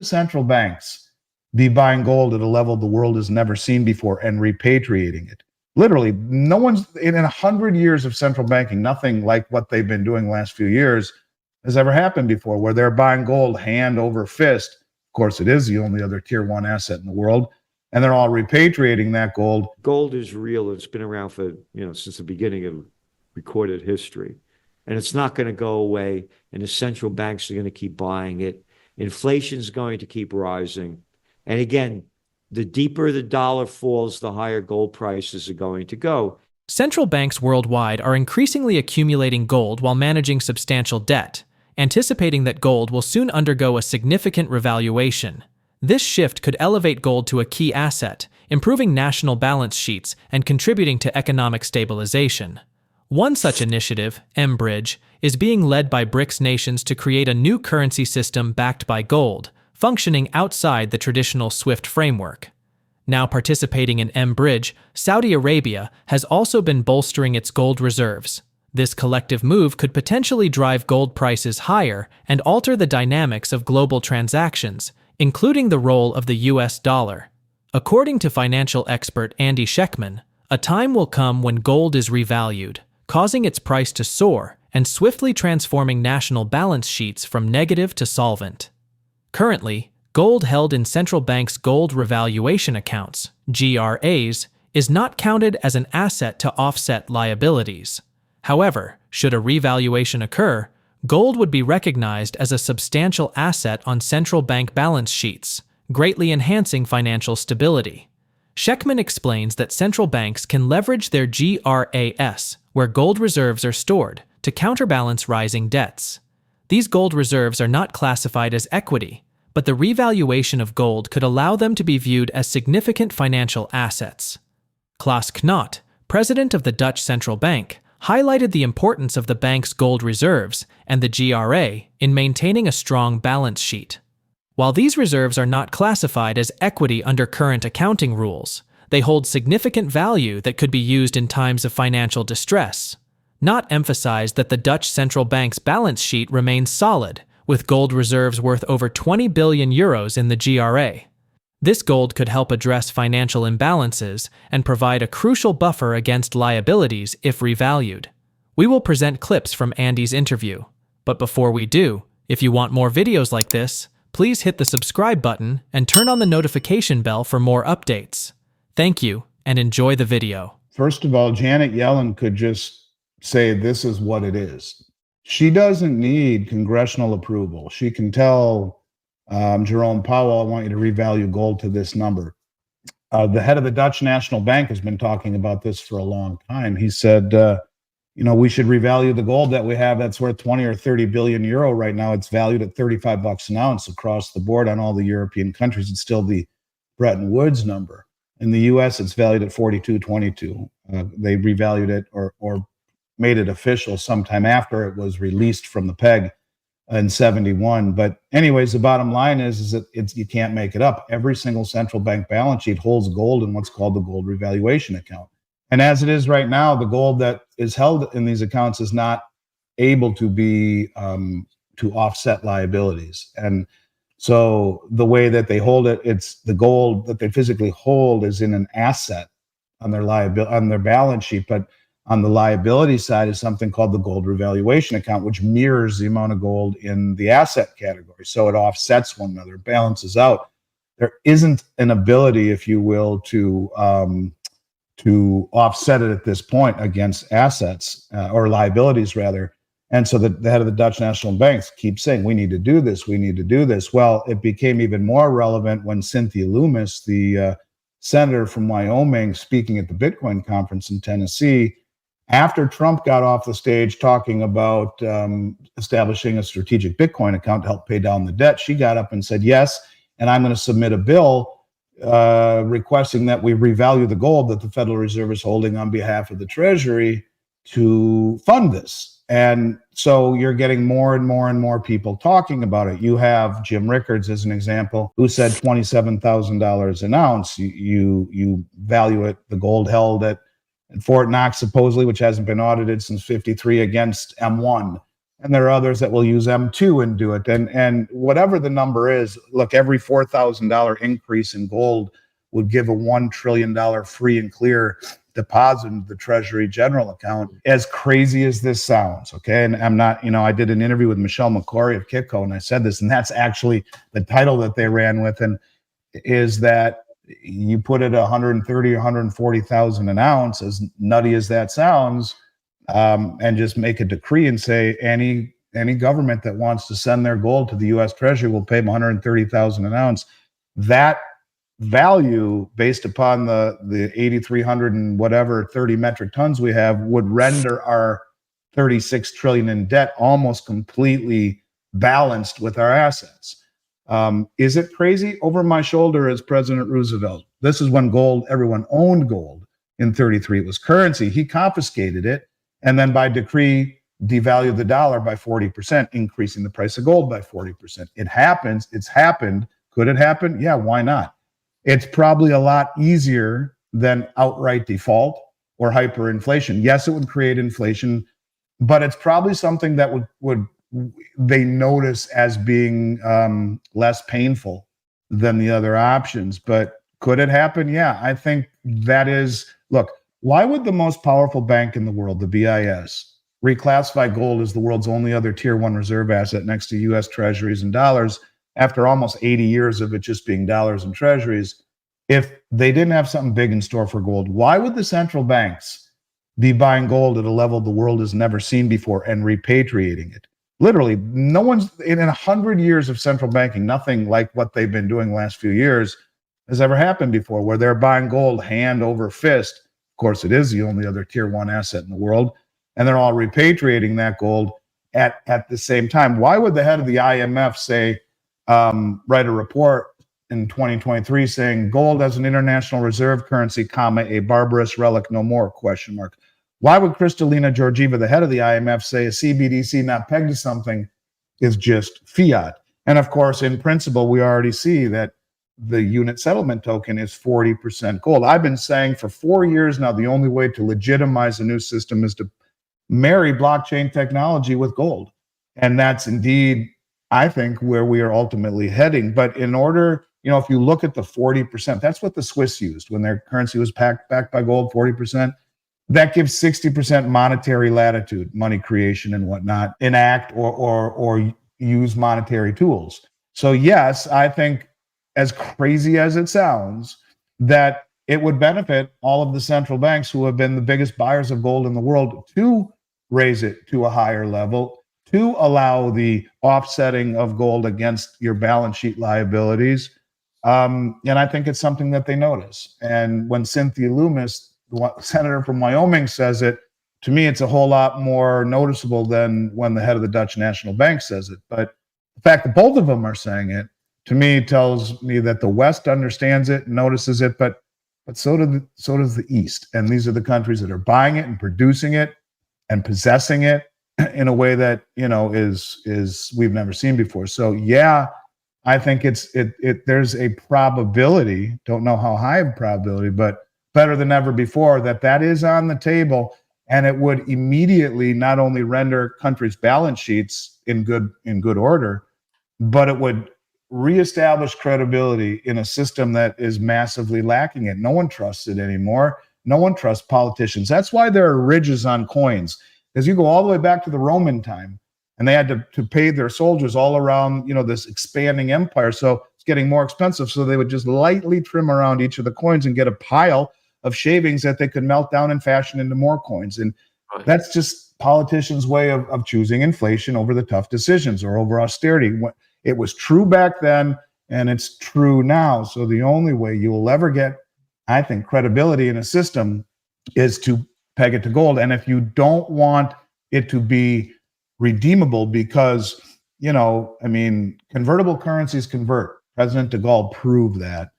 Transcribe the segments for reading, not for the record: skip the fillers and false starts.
central banks be buying gold at a level the world has never seen before and repatriating it. Literally, no one's in 100 years of central banking, nothing like what they've been doing the last few years has ever happened before, where they're buying gold hand over fist. Of course, it is the only other tier one asset in the world. And they're all repatriating that gold. Gold is real. It's been around for, since the beginning of recorded history. And it's not going to go away. And the central banks are going to keep buying it. Inflation's going to keep rising. And again, the deeper the dollar falls, the higher gold prices are going to go. Central banks worldwide are increasingly accumulating gold while managing substantial debt, anticipating that gold will soon undergo a significant revaluation. This shift could elevate gold to a key asset, improving national balance sheets and contributing to economic stabilization. One such initiative, mBridge, is being led by BRICS nations to create a new currency system backed by gold, functioning outside the traditional SWIFT framework. Now participating in mBridge, Saudi Arabia has also been bolstering its gold reserves. This collective move could potentially drive gold prices higher and alter the dynamics of global transactions, including the role of the US dollar. According to financial expert Andy Schectman, a time will come when gold is revalued, causing its price to soar and swiftly transforming national balance sheets from negative to solvent. Currently, gold held in central banks' gold revaluation accounts, GRAs, is not counted as an asset to offset liabilities. However, should a revaluation occur, gold would be recognized as a substantial asset on central bank balance sheets, greatly enhancing financial stability. Schectman explains that central banks can leverage their GRAs, where gold reserves are stored, to counterbalance rising debts. These gold reserves are not classified as equity, but the revaluation of gold could allow them to be viewed as significant financial assets. Klaas Knot, president of the Dutch Central Bank, highlighted the importance of the bank's gold reserves and the GRA in maintaining a strong balance sheet. While these reserves are not classified as equity under current accounting rules, they hold significant value that could be used in times of financial distress. Knot emphasized that the Dutch Central Bank's balance sheet remains solid, with gold reserves worth over 20 billion euros in the GRA. This gold could help address financial imbalances and provide a crucial buffer against liabilities if revalued. We will present clips from Andy's interview. But before we do, if you want more videos like this, please hit the subscribe button and turn on the notification bell for more updates. Thank you, and enjoy the video. First of all, Janet Yellen could just say this is what it is. She doesn't need congressional approval. She can tell Jerome Powell, I want you to revalue gold to this number. The head of the Dutch National Bank has been talking about this for a long time. He said, we should revalue the gold that we have that's worth 20 or 30 billion euro right now. It's valued at $35 an ounce across the board on all the European countries. It's still the Bretton Woods number. In the US, it's valued at 42.22. They revalued it or made it official sometime after it was released from the peg in 71. But anyways, the bottom line is that you can't make it up. Every single central bank balance sheet holds gold in what's called the gold revaluation account. And as it is right now, the gold that is held in these accounts is not able to be to offset liabilities. And so the way that they hold it, it's the gold that they physically hold is in an asset on their balance sheet, but on the liability side is something called the gold revaluation account, which mirrors the amount of gold in the asset category. So it offsets one another, balances out. There isn't an ability, if you will, to offset it at this point against assets or liabilities, rather. And so the head of the Dutch National Bank keeps saying, we need to do this, we need to do this. Well, it became even more relevant when Cynthia Lummis, the senator from Wyoming, speaking at the Bitcoin conference in Tennessee, after Trump got off the stage talking about establishing a strategic Bitcoin account to help pay down the debt, she got up and said, yes, and I'm going to submit a bill requesting that we revalue the gold that the Federal Reserve is holding on behalf of the Treasury to fund this. And so you're getting more and more and more people talking about it. You have Jim Rickards as an example, who said $27,000 an ounce. You value it, the gold held at Fort Knox, supposedly, which hasn't been audited since '53, against M1. And there are others that will use M2 and do it. And whatever the number is, look, every $4,000 increase in gold would give a $1 trillion free and clear deposit into the Treasury General account. As crazy as this sounds, okay? And I'm not, I did an interview with Michelle McClory of Kitco, and I said this, and that's actually the title that they ran with, and is that you put it 130 or 140,000 an ounce, as nutty as that sounds, and just make a decree and say any government that wants to send their gold to the U.S. Treasury will pay them 130,000 an ounce. That value, based upon the 8,300 and whatever 30 metric tons we have, would render our 36 trillion in debt almost completely balanced with our assets. Is it crazy? Over my shoulder is President Roosevelt. This is when gold, everyone owned gold in 33. It was currency. He confiscated it, and then by decree devalued the dollar by 40%, increasing the price of gold by 40%. It happens. It's happened. Could it happen? Yeah, why not? It's probably a lot easier than outright default or hyperinflation. Yes, it would create inflation, but it's probably something that would they notice as being less painful than the other options. But could it happen? Yeah, I think that is, look, why would the most powerful bank in the world, the BIS, reclassify gold as the world's only other tier one reserve asset next to US treasuries and dollars after almost 80 years of it just being dollars and treasuries? If they didn't have something big in store for gold, why would the central banks be buying gold at a level the world has never seen before and repatriating it? Literally, no one's in 100 years of central banking, nothing like what they've been doing the last few years has ever happened before, where they're buying gold hand over fist. Of course, it is the only other tier one asset in the world, and they're all repatriating that gold at the same time. Why would the head of the IMF say, write a report in 2023 saying gold as an international reserve currency, comma, a barbarous relic no more, question mark? Why would Kristalina Georgieva, the head of the IMF, say a CBDC not pegged to something is just fiat? And of course, in principle, we already see that the unit settlement token is 40% gold. I've been saying for 4 years now, the only way to legitimize a new system is to marry blockchain technology with gold. And that's indeed, I think, where we are ultimately heading. But in order, if you look at the 40%, that's what the Swiss used when their currency was backed by gold, 40%. That gives 60% monetary latitude, money creation and whatnot, enact or use monetary tools. So yes, I think, as crazy as it sounds, that it would benefit all of the central banks who have been the biggest buyers of gold in the world to raise it to a higher level, to allow the offsetting of gold against your balance sheet liabilities. And I think it's something that they notice. And when Cynthia Loomis, the senator from Wyoming, says it, to me, it's a whole lot more noticeable than when the head of the Dutch National Bank says it. But the fact that both of them are saying it, to me, tells me that the West understands it, notices it, but so does the East. And these are the countries that are buying it and producing it and possessing it in a way that, is we've never seen before. So yeah, I think there's a probability, don't know how high of probability, but better than ever before, that is on the table, and it would immediately not only render countries' balance sheets in good order, but it would reestablish credibility in a system that is massively lacking it. No one trusts it anymore. No one trusts politicians. That's why there are ridges on coins, because you go all the way back to the Roman time, and they had to pay their soldiers all around, this expanding empire. So it's getting more expensive. So they would just lightly trim around each of the coins and get a pile of shavings that they could melt down and fashion into more coins. And that's just politicians' way of choosing inflation over the tough decisions or over austerity. It was true back then, and it's true now. So the only way you will ever get, I think, credibility in a system is to peg it to gold. And if you don't want it to be redeemable, because, convertible currencies convert. President de Gaulle proved that.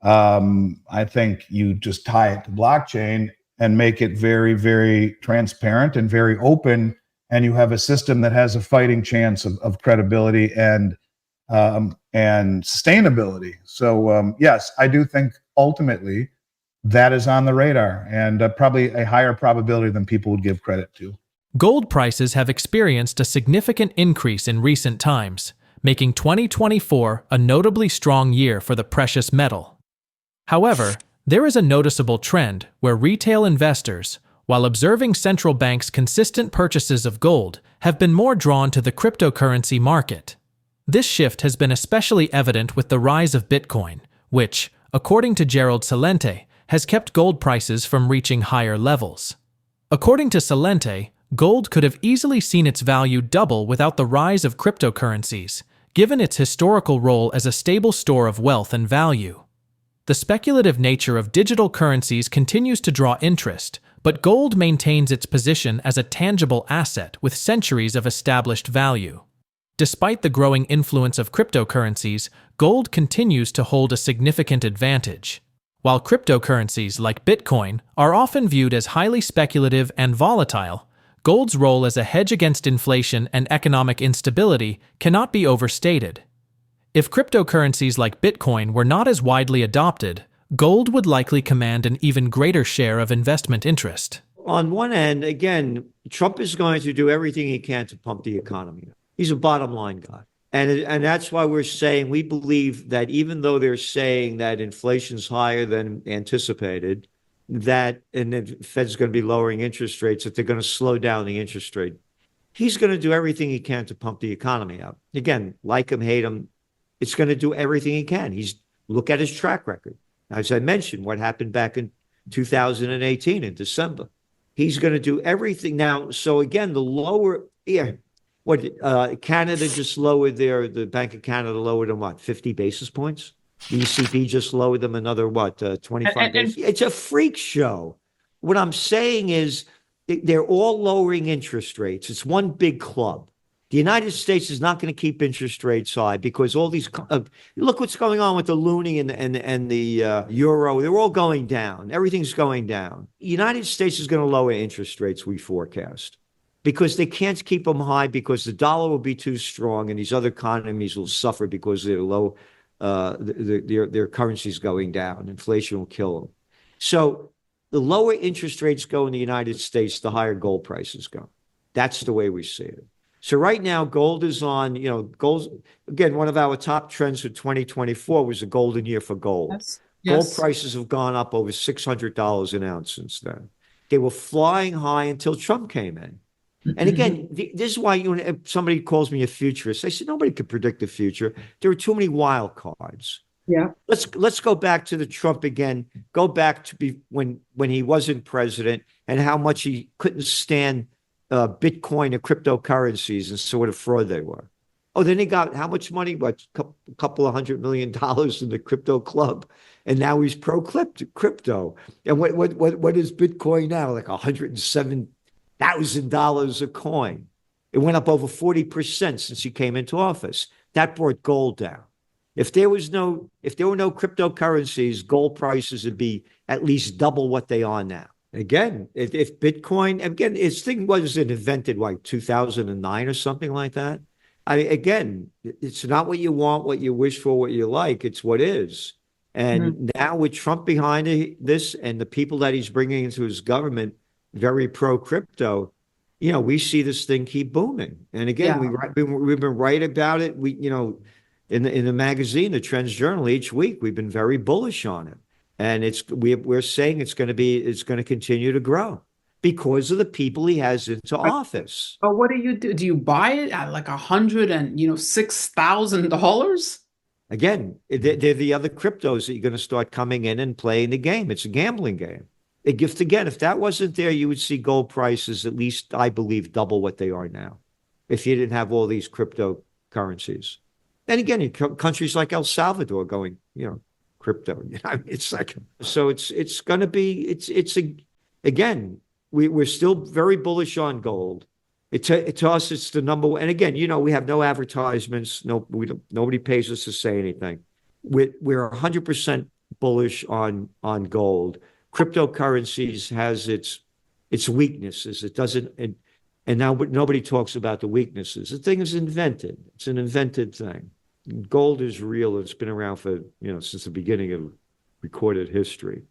I think you just tie it to blockchain and make it very, very transparent and very open, and you have a system that has a fighting chance of credibility and sustainability. So yes, I do think ultimately that is on the radar, and probably a higher probability than people would give credit to. Gold prices have experienced a significant increase in recent times, making 2024 a notably strong year for the precious metal. However, there is a noticeable trend where retail investors, while observing central banks' consistent purchases of gold, have been more drawn to the cryptocurrency market. This shift has been especially evident with the rise of Bitcoin, which, according to Gerald Celente, has kept gold prices from reaching higher levels. According to Celente, gold could have easily seen its value double without the rise of cryptocurrencies, given its historical role as a stable store of wealth and value. The speculative nature of digital currencies continues to draw interest, but gold maintains its position as a tangible asset with centuries of established value. Despite the growing influence of cryptocurrencies, gold continues to hold a significant advantage. While cryptocurrencies like Bitcoin are often viewed as highly speculative and volatile, gold's role as a hedge against inflation and economic instability cannot be overstated. If cryptocurrencies like Bitcoin were not as widely adopted, gold would likely command an even greater share of investment interest. On one end, again, Trump is going to do everything he can to pump the economy. He's a bottom line guy. And that's why we're saying we believe that even though they're saying that inflation's higher than anticipated, that and the Fed's going to be lowering interest rates, that they're going to slow down the interest rate. He's going to do everything he can to pump the economy up. Again, like him, hate him, it's going to do everything he can. Look at his track record. As I mentioned, what happened back in 2018 in December. He's going to do everything now. So again, Canada just lowered the Bank of Canada lowered them, 50 basis points? The ECB just lowered them another, 25 basis? It's a freak show. What I'm saying is they're all lowering interest rates. It's one big club. The United States is not going to keep interest rates high because all these, look what's going on with the loonie and the euro. They're all going down. Everything's going down. The United States is going to lower interest rates, we forecast, because they can't keep them high because the dollar will be too strong and these other economies will suffer because they're low, their currency's going down. Inflation will kill them. So the lower interest rates go in the United States, the higher gold prices go. That's the way we see it. So right now, gold is on, gold, again, one of our top trends for 2024 was a golden year for gold. Yes. Gold prices have gone up over $600 an ounce since then. They were flying high until Trump came in. And again, this is why if somebody calls me a futurist, I said, nobody could predict the future. There are too many wild cards. Yeah. Let's go back to the Trump again. Go back to when he wasn't president and how much he couldn't stand Bitcoin and cryptocurrencies and sort of fraud they were. Oh, then he got how much money? What, a couple of $100 million in the crypto club, and now he's pro crypto. And what is Bitcoin now? Like $107,000 a coin. It went up over 40% since he came into office. That brought gold down. If there were no cryptocurrencies, gold prices would be at least double what they are now. Again, if Bitcoin, again, this thing wasn't invented like 2009 or something like that. I mean, again, it's not what you want, what you wish for, what you like. It's what is. And now with Trump behind this and the people that he's bringing into his government, very pro crypto, we see this thing keep booming. And again, we've been right about it. In the magazine, the Trends Journal, each week we've been very bullish on it. And we're saying it's going to continue to grow because of the people he has into office. But what do you do? Do you buy it at like $106,000? Again, they're the other cryptos that you're going to start coming in and playing the game. It's a gambling game. If that wasn't there, you would see gold prices at least, I believe, double what they are now. If you didn't have all these cryptocurrencies. And again, countries like El Salvador going, crypto. It's like, so it's going to be, again, we're still very bullish on gold. To us, it's the number one. And again, we have no advertisements. Nobody pays us to say anything. We're 100% bullish on gold. Cryptocurrencies has its weaknesses. It doesn't, and now nobody talks about the weaknesses. The thing is invented. It's an invented thing. Gold is real. It's been around for, since the beginning of recorded history.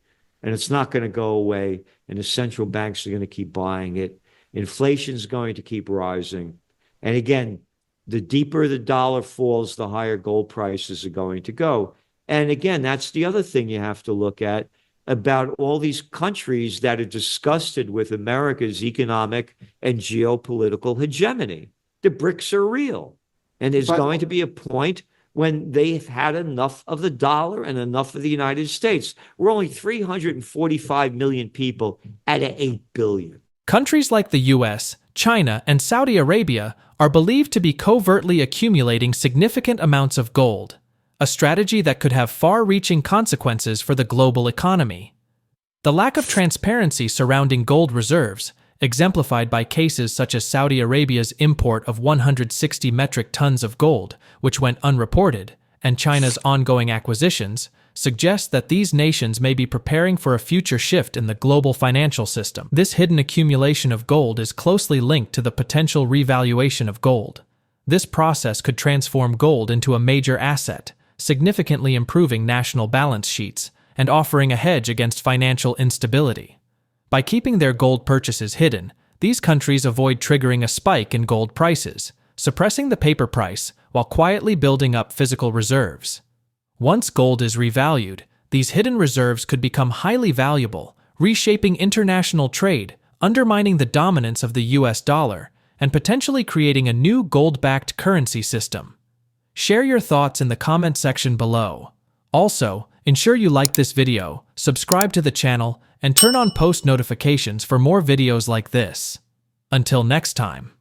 And it's not going to go away. And the central banks are going to keep buying it. Inflation's going to keep rising. And again, the deeper the dollar falls, the higher gold prices are going to go. And again, that's the other thing you have to look at about all these countries that are disgusted with America's economic and geopolitical hegemony. The BRICS are real. And there's going to be a point when they've had enough of the dollar and enough of the United States. We're only 345 million people out of 8 billion. Countries like the US, China, and Saudi Arabia are believed to be covertly accumulating significant amounts of gold, a strategy that could have far-reaching consequences for the global economy. The lack of transparency surrounding gold reserves, exemplified by cases such as Saudi Arabia's import of 160 metric tons of gold, which went unreported, and China's ongoing acquisitions, suggests that these nations may be preparing for a future shift in the global financial system. This hidden accumulation of gold is closely linked to the potential revaluation of gold. This process could transform gold into a major asset, significantly improving national balance sheets and offering a hedge against financial instability. By keeping their gold purchases hidden, these countries avoid triggering a spike in gold prices, suppressing the paper price while quietly building up physical reserves. Once gold is revalued, these hidden reserves could become highly valuable, reshaping international trade, undermining the dominance of the US dollar, and potentially creating a new gold-backed currency system. Share your thoughts in the comment section below. Also, ensure you like this video, subscribe to the channel, and turn on post notifications for more videos like this. Until next time.